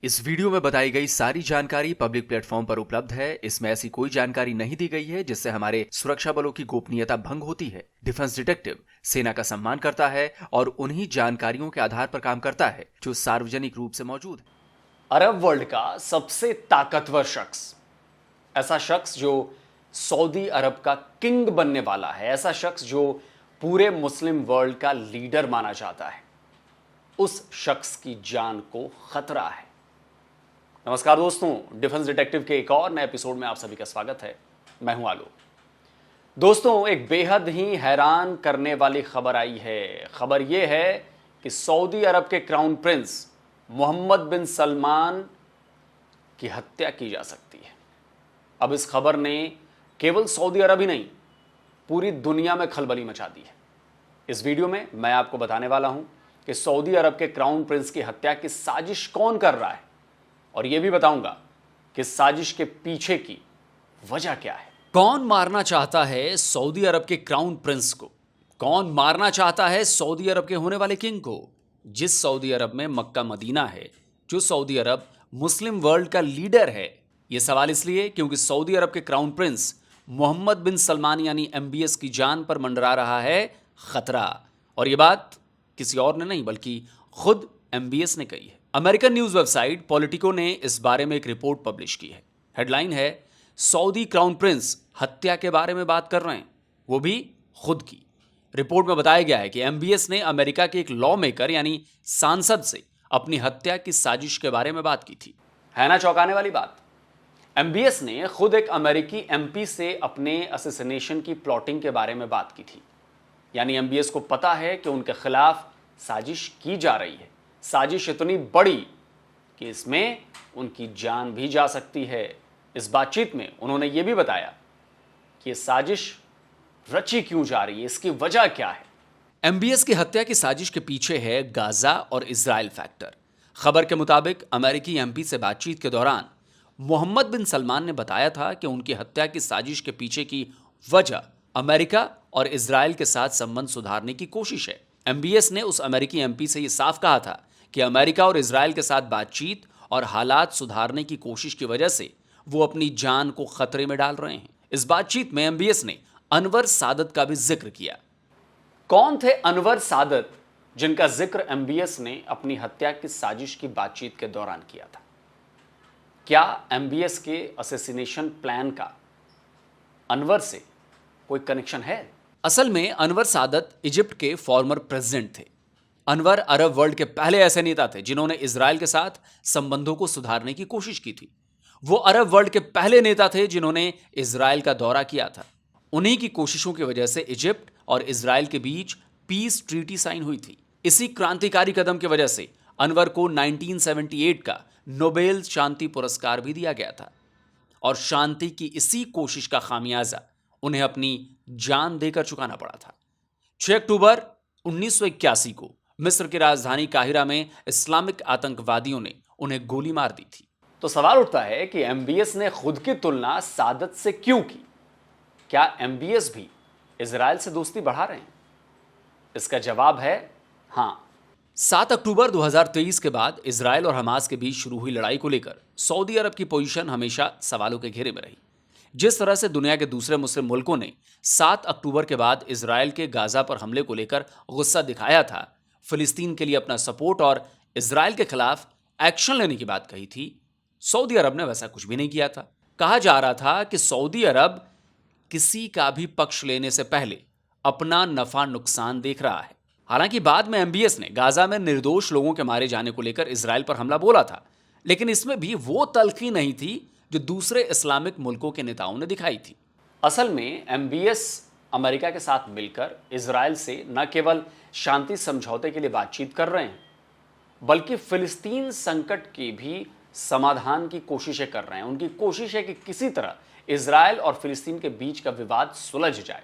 इस वीडियो में बताई गई सारी जानकारी पब्लिक प्लेटफॉर्म पर उपलब्ध है। इसमें ऐसी कोई जानकारी नहीं दी गई है जिससे हमारे सुरक्षा बलों की गोपनीयता भंग होती है। डिफेंस डिटेक्टिव सेना का सम्मान करता है और उन्हीं जानकारियों के आधार पर काम करता है जो सार्वजनिक रूप से मौजूद है। अरब वर्ल्ड का सबसे ताकतवर शख्स, ऐसा शख्स जो सऊदी अरब का किंग बनने वाला है, ऐसा शख्स जो पूरे मुस्लिम वर्ल्ड का लीडर माना जाता है, उस शख्स की जान को खतरा है। नमस्कार दोस्तों, डिफेंस डिटेक्टिव के एक और नए एपिसोड में आप सभी का स्वागत है। मैं हूं आलो। दोस्तों, एक बेहद ही हैरान करने वाली खबर आई है। खबर यह है कि सऊदी अरब के क्राउन प्रिंस मोहम्मद बिन सलमान की हत्या की जा सकती है। अब इस खबर ने केवल सऊदी अरब ही नहीं, पूरी दुनिया में खलबली मचा दी है। इस वीडियो में मैं आपको बताने वाला हूं कि सऊदी अरब के क्राउन प्रिंस की हत्या की साजिश कौन कर रहा है, और यह भी बताऊंगा कि साजिश के पीछे की वजह क्या है। कौन मारना चाहता है सऊदी अरब के क्राउन प्रिंस को? कौन मारना चाहता है सऊदी अरब के होने वाले किंग को? जिस सऊदी अरब में मक्का मदीना है, जो सऊदी अरब मुस्लिम वर्ल्ड का लीडर है। यह सवाल इसलिए क्योंकि सऊदी अरब के क्राउन प्रिंस मोहम्मद बिन सलमान यानी MBS की जान पर मंडरा रहा है खतरा। और यह बात किसी और ने नहीं बल्कि खुद MBS ने कही है। अमेरिकन न्यूज वेबसाइट पॉलिटिको ने इस बारे में एक रिपोर्ट पब्लिश की है। हेडलाइन है, सऊदी क्राउन प्रिंस हत्या के बारे में बात कर रहे हैं, वो भी खुद की। रिपोर्ट में बताया गया है कि MBS ने अमेरिका के एक लॉ मेकर यानी सांसद से अपनी हत्या की साजिश के बारे में बात की थी। है ना चौंकाने वाली बात। MBS ने खुद एक अमेरिकी MP से अपने असैसिनेशन की प्लॉटिंग के बारे में बात की थी। यानी MBS को पता है कि उनके खिलाफ साजिश की जा रही है। साजिश इतनी बड़ी कि इसमें उनकी जान भी जा सकती है। इस बातचीत में उन्होंने यह भी बताया कि साजिश रची क्यों जा रही है, इसकी वजह क्या है। MBS की हत्या की साजिश के पीछे है गाजा और इजराइल फैक्टर। खबर के मुताबिक अमेरिकी MP से बातचीत के दौरान मोहम्मद बिन सलमान ने बताया था कि उनकी हत्या की साजिश के पीछे की वजह अमेरिका और इजराइल के साथ संबंध सुधारने की कोशिश है। MBS ने उस अमेरिकी MP से यह साफ कहा था कि अमेरिका और इजराइल के साथ बातचीत और हालात सुधारने की कोशिश की वजह से वो अपनी जान को खतरे में डाल रहे हैं। इस बातचीत में MBS ने अनवर सादत का भी जिक्र किया। कौन थे अनवर सादत जिनका जिक्र MBS ने अपनी हत्या की साजिश की बातचीत के दौरान किया था? क्या MBS के असैसिनेशन प्लान का अनवर से कोई कनेक्शन है? असल में अनवर सादत इजिप्ट के फॉर्मर प्रेसिडेंट थे। अनवर अरब वर्ल्ड के पहले ऐसे नेता थे जिन्होंने इजराइल के साथ संबंधों को सुधारने की कोशिश की थी। वो अरब वर्ल्ड के पहले नेता थे जिन्होंने इजराइल का दौरा किया था। उन्हीं की कोशिशों की वजह से इजिप्ट और इजराइल के बीच पीस ट्रीटी साइन हुई थी। इसी क्रांतिकारी कदम की वजह से अनवर को 1978 का नोबेल शांति पुरस्कार भी दिया गया था। और शांति की इसी कोशिश का खामियाजा उन्हें अपनी जान देकर चुकाना पड़ा था। 6 अक्टूबर 1981 को मिस्र की राजधानी काहिरा में इस्लामिक आतंकवादियों ने उन्हें गोली मार दी थी। तो सवाल उठता है कि MBS ने खुद की तुलना सादत से क्यों की? क्या MBS भी इजराइल से दोस्ती बढ़ा रहे हैं? इसका जवाब है हां। 7 अक्टूबर 2023 के बाद इजराइल और हमास के बीच शुरू हुई लड़ाई को लेकर सऊदी अरब की पोजीशन हमेशा सवालों के घेरे में रही। जिस तरह से दुनिया के दूसरे मुस्लिम मुल्कों ने 7 अक्टूबर के बाद इजराइल के गाजा पर हमले को लेकर गुस्सा दिखाया था, फिलिस्तीन के लिए अपना सपोर्ट और इजराइल के खिलाफ एक्शन लेने की बात कही थी, सऊदी अरब ने वैसा कुछ भी नहीं किया था। कहा जा रहा था कि सऊदी अरब किसी का भी पक्ष लेने से पहले अपना नफा नुकसान देख रहा है। हालांकि बाद में MBS ने गाजा में निर्दोष लोगों के मारे जाने को लेकर इजराइल पर हमला बोला था, लेकिन इसमें भी वो तलखी नहीं थी जो दूसरे इस्लामिक मुल्कों के नेताओं ने दिखाई थी। असल में MBS अमेरिका के साथ मिलकर इजराइल से न केवल शांति समझौते के लिए बातचीत कर रहे हैं, बल्कि फिलिस्तीन संकट की भी समाधान की कोशिशें कर रहे हैं। उनकी कोशिश है कि किसी तरह इजराइल और फिलिस्तीन के बीच का विवाद सुलझ जाए।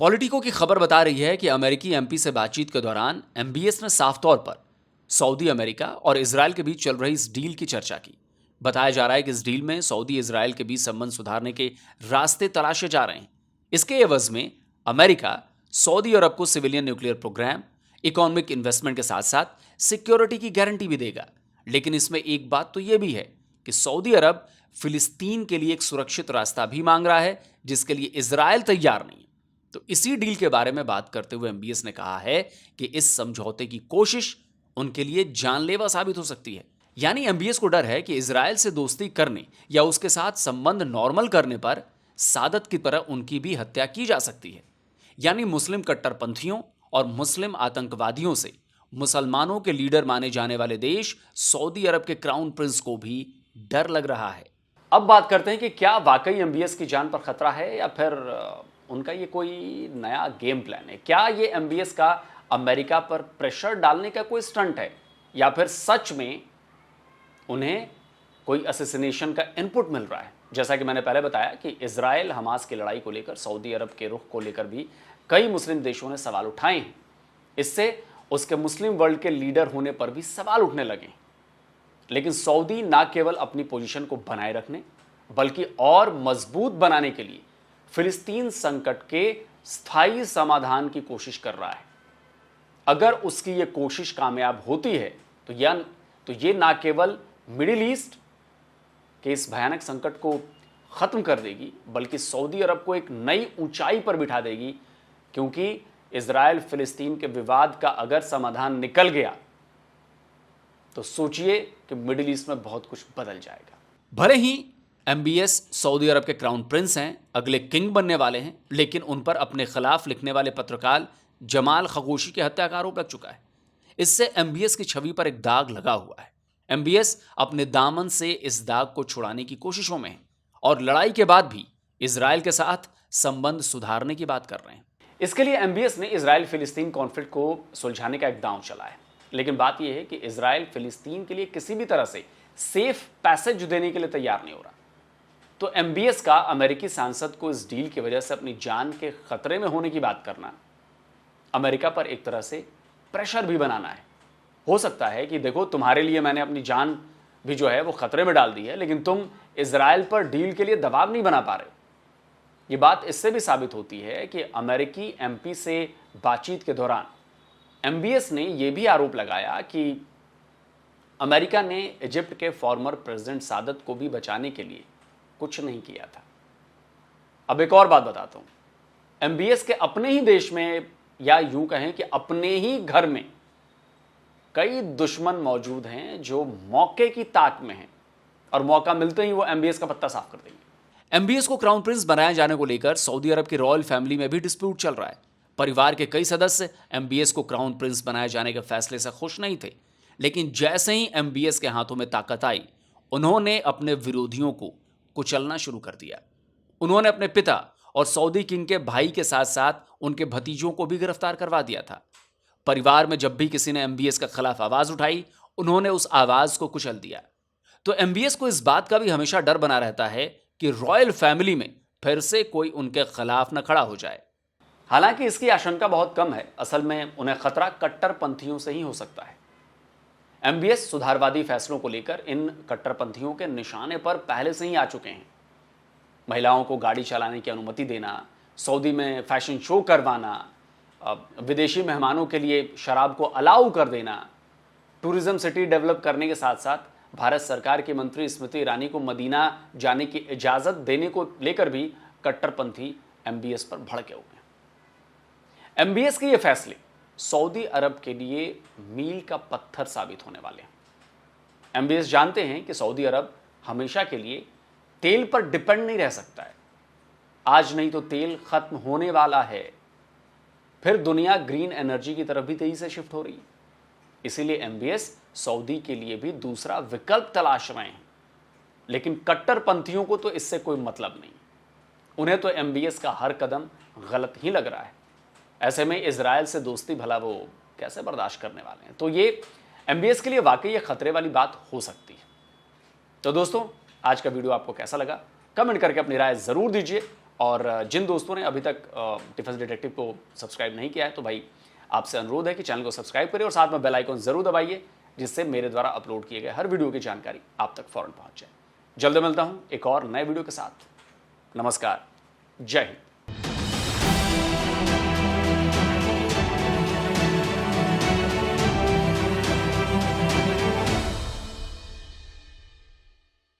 पॉलिटिको की खबर बता रही है कि अमेरिकी MP से बातचीत के दौरान MBS ने साफ तौर पर सऊदी अमेरिका और इजराइल के बीच चल रही इस डील की चर्चा की। बताया जा रहा है कि इस डील में सऊदी इजराइल के बीच संबंध सुधारने के रास्ते तलाशे जा रहे हैं। इसके एवज में अमेरिका सऊदी अरब को civilian nuclear programme, economic investment के साथ साथ सिक्योरिटी की गारंटी भी देगा। लेकिन इसमें एक बात तो यह भी है कि सऊदी अरब फिलिस्तीन के लिए एक सुरक्षित रास्ता भी मांग रहा है, जिसके लिए इजरायल तैयार नहीं है। तो इसी डील के बारे में बात करते हुए एमबीएस ने कहा है कि इस समझौते की कोशिश उनके लिए जानलेवा साबित हो सकती है। यानी एमबीएस को डर है कि इजरायल से दोस्ती करने या उसके साथ संबंध नॉर्मल करने पर सादत की तरह उनकी भी हत्या की जा सकती है। यानी मुस्लिम कट्टरपंथियों और मुस्लिम आतंकवादियों से मुसलमानों के लीडर माने जाने वाले देश सऊदी अरब के क्राउन प्रिंस को भी डर लग रहा है। अब बात करते हैं कि क्या वाकई एमबीएस की जान पर खतरा है या फिर उनका ये कोई नया गेम प्लान है। क्या ये एमबीएस का अमेरिका पर प्रेशर डालने का कोई स्टंट है या फिर सच में उन्हें कोई असैसिनेशन का इनपुट मिल रहा है। जैसा कि मैंने पहले बताया कि इजराइल हमास की लड़ाई को लेकर सऊदी अरब के रुख को लेकर भी कई मुस्लिम देशों ने सवाल उठाए हैं। इससे उसके मुस्लिम वर्ल्ड के लीडर होने पर भी सवाल उठने लगे। लेकिन सऊदी ना केवल अपनी पोजीशन को बनाए रखने बल्कि और मजबूत बनाने के लिए फिलिस्तीन संकट के स्थायी समाधान की कोशिश कर रहा है। अगर उसकी यह कोशिश कामयाब होती है तो ये ना केवल मिडिल ईस्ट के इस भयानक संकट को खत्म कर देगी बल्कि सऊदी अरब को एक नई ऊंचाई पर बिठा देगी, क्योंकि इजराइल फिलिस्तीन के विवाद का अगर समाधान निकल गया तो सोचिए कि मिडिल ईस्ट में बहुत कुछ बदल जाएगा। भले ही एमबीएस सऊदी अरब के क्राउन प्रिंस हैं, अगले किंग बनने वाले हैं, लेकिन उन पर अपने खिलाफ लिखने वाले पत्रकार जमाल खगोशी की हत्या का आरोप लग चुका है। इससे एमबीएस की छवि पर एक दाग लगा हुआ है। एमबीएस अपने दामन से इस दाग को छुड़ाने की कोशिशों में है और लड़ाई के बाद भी इजराइल के साथ संबंध सुधारने की बात कर रहे हैं। इसके लिए एमबीएस ने इजराइल फिलिस्तीन कॉन्फ्लिक्ट को सुलझाने का एक दांव चला है। लेकिन बात यह है कि इजराइल फिलिस्तीन के लिए किसी भी तरह से सेफ पैसेज देने के लिए तैयार नहीं हो रहा। तो एमबीएस का अमेरिकी सांसद को इस डील की वजह से अपनी जान के खतरे में होने की बात करना अमेरिका पर एक तरह से प्रेशर भी बनाना है। हो सकता है कि देखो, तुम्हारे लिए मैंने अपनी जान भी जो है वो खतरे में डाल दी है, लेकिन तुम इजराइल पर डील के लिए दबाव नहीं बना पा रहे हो। ये बात इससे भी साबित होती है कि अमेरिकी एमपी से बातचीत के दौरान एमबीएस ने यह भी आरोप लगाया कि अमेरिका ने इजिप्ट के फॉर्मर प्रेसिडेंट सादत को भी बचाने के लिए कुछ नहीं किया था। अब एक और बात बताता हूं, एमबीएस के अपने ही देश में या यूं कहें कि अपने ही घर में कई दुश्मन मौजूद हैं जो मौके की ताक में हैं और मौका मिलते ही वो एमबीएस का पत्ता साफ कर देंगे। एमबीएस को क्राउन प्रिंस बनाए जाने को लेकर सऊदी अरब की रॉयल फैमिली में भी डिस्प्यूट चल रहा है। परिवार के कई सदस्य एमबीएस को क्राउन प्रिंस बनाए जाने के फैसले से खुश नहीं थे, लेकिन जैसे ही एमबीएस के हाथों में ताकत आई, उन्होंने अपने विरोधियों को कुचलना शुरू कर दिया। उन्होंने अपने पिता और सऊदी किंग के भाई के साथ साथ उनके भतीजों को भी गिरफ्तार करवा दिया था। परिवार में जब भी किसी ने एमबीएस के खिलाफ आवाज उठाई, उन्होंने उस आवाज को कुचल दिया। तो एमबीएस को इस बात का भी हमेशा डर बना रहता है कि रॉयल फैमिली में फिर से कोई उनके खिलाफ न खड़ा हो जाए। हालांकि इसकी आशंका बहुत कम है। असल में उन्हें खतरा कट्टरपंथियों से ही हो सकता है। एमबीएस सुधारवादी फैसलों को लेकर इन कट्टरपंथियों के निशाने पर पहले से ही आ चुके हैं। महिलाओं को गाड़ी चलाने की अनुमति देना, सऊदी में फैशन शो करवाना, विदेशी मेहमानों के लिए शराब को अलाउ कर देना, टूरिज्म सिटी डेवलप करने के साथ साथ भारत सरकार की मंत्री स्मृति ईरानी को मदीना जाने की इजाज़त देने को लेकर भी कट्टरपंथी एमबीएस पर भड़के हुए हैं। एमबीएस के ये फैसले सऊदी अरब के लिए मील का पत्थर साबित होने वाले हैं। एमबीएस जानते हैं कि सऊदी अरब हमेशा के लिए तेल पर डिपेंड नहीं रह सकता है। आज नहीं तो तेल खत्म होने वाला है। फिर दुनिया ग्रीन एनर्जी की तरफ भी तेजी से शिफ्ट हो रही है। इसीलिए एमबीएस सऊदी के लिए भी दूसरा विकल्प तलाश रहे हैं। लेकिन कट्टरपंथियों को तो इससे कोई मतलब नहीं। उन्हें तो एमबीएस का हर कदम गलत ही लग रहा है। ऐसे में इजराइल से दोस्ती भला वो कैसे बर्दाश्त करने वाले हैं। तो ये एमबीएस के लिए वाकई ये खतरे वाली बात हो सकती है। तो दोस्तों, आज का वीडियो आपको कैसा लगा कमेंट करके अपनी राय ज़रूर दीजिए। और जिन दोस्तों ने अभी तक डिफेंस डिटेक्टिव को सब्सक्राइब नहीं किया है तो भाई आपसे अनुरोध है कि चैनल को सब्सक्राइब करिए और साथ में बेल आइकन ज़रूर दबाइए, जिससे मेरे द्वारा अपलोड किए गए हर वीडियो की जानकारी आप तक फौरन पहुंच जाए। जल्द मिलता हूं एक और नए वीडियो के साथ। नमस्कार, जय हिंद।